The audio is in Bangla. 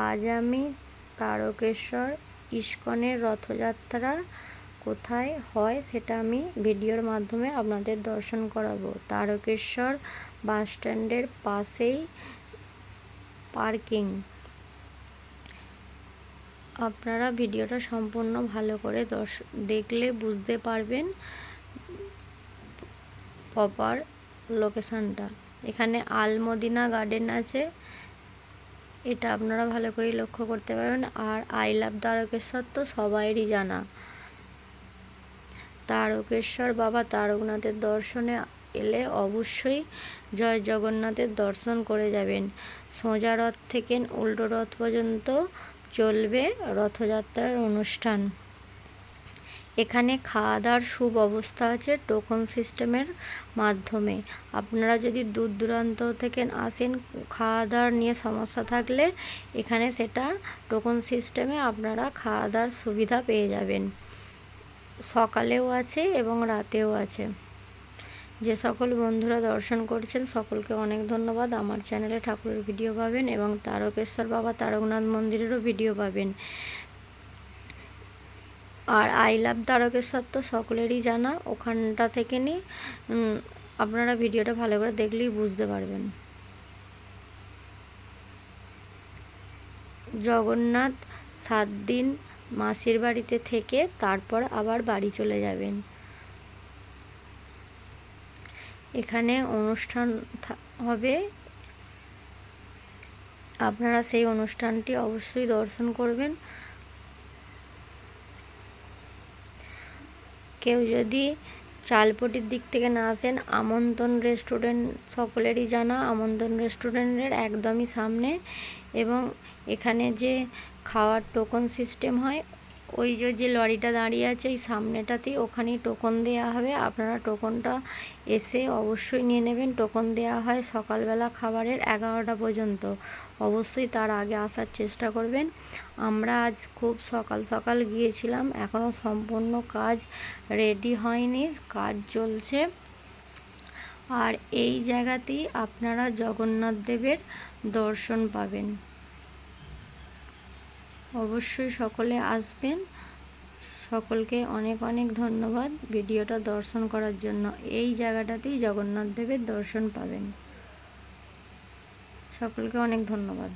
আজ আমি তারকেশ্বর ইস্কনের রথযাত্রা কোথায় হয় সেটা আমি ভিডিওর মাধ্যমে আপনাদের দর্শন করাবো। তারকেশ্বর বাস স্ট্যান্ডের পাশেই পার্কিং। আপনারা ভিডিওটা সম্পূর্ণ ভালো করে দেখলে বুঝতে পারবেন প্রপার লোকেশানটা। এখানে আলমদিনা গার্ডেন আছে, এটা আপনারা ভালো করেই লক্ষ্য করতে পারবেন। আর আই লাভ তারকেশ্বর তো সবাইরই জানা। তারকেশ্বর বাবা তারকনাথের দর্শনে এলে অবশ্যই জয় জগন্নাথের দর্শন করে যাবেন। সোজা রথ থেকে উল্টো রথ পর্যন্ত চলবে রথযাত্রার অনুষ্ঠান। এখানে খাওয়া দাওয়ার সুব্যবস্থা আছে টোকন সিস্টেমের মাধ্যমে। আপনারা যদি দূর দূরান্ত থেকে আসেন, খাওয়া দাওয়ার নিয়ে সমস্যা থাকলে এখানে সেটা টোকন সিস্টেমে আপনারা খাওয়া দাওয়ার সুবিধা পেয়ে যাবেন। সকালেও আছে এবং রাতেও আছে। যে সকল বন্ধুরা দর্শন করছেন সকলকে অনেক ধন্যবাদ। আমার চ্যানেলে ঠাকুরের ভিডিও পাবেন এবং তারকেশ্বর বাবা তারকনাথ মন্দিরেরও ভিডিও পাবেন। আর আই লাভ তারকেশ্বর তো সকলেরই জানা, ওখানটা থেকে আপনারা ভিডিওটা ভালো করে দেখলেই বুঝতে পারবেন। জগন্নাথ 7 দিন মাসির বাড়িতে থেকে তারপর আবার বাড়ি চলে যাবেন। এখানে অনুষ্ঠান হবে, আপনারা সেই অনুষ্ঠানটি অবশ্যই দর্শন করবেন। কেউ যদি চালপটির দিক থেকে না আসেন, আমন্ত্রণ রেস্টুরেন্ট সকলেরই জানা, আমন্ত্রণ রেস্টুরেন্টের একদমই সামনে। এবং এখানে যে খাওয়ার টোকন সিস্টেম হয়, ওই যে লরিটা দাঁড়িয়ে আছে ওই সামনেটাতেই, ওখানেই টোকন দেওয়া হবে। আপনারা টোকনটা এসে অবশ্যই নিয়ে নেবেন। টোকন দেওয়া হয় সকালবেলা খাবারের 11টা পর্যন্ত। অবশ্যই তার আগে আসার চেষ্টা করবেন। আমরা আজ খুব সকাল সকাল গিয়েছিলাম, এখনও সম্পূর্ণ কাজ রেডি হয়নি, কাজ চলছে। আর এই জায়গাতেই আপনারা জগন্নাথ দেবের দর্শন পাবেন। অবশ্যই সকলে আসবেন। সকলকে অনেক অনেক ধন্যবাদ ভিডিওটা দর্শন করার জন্য। এই জায়গাটাতেই জগন্নাথ দেবের দর্শন পাবেন। সকলকে অনেক ধন্যবাদ।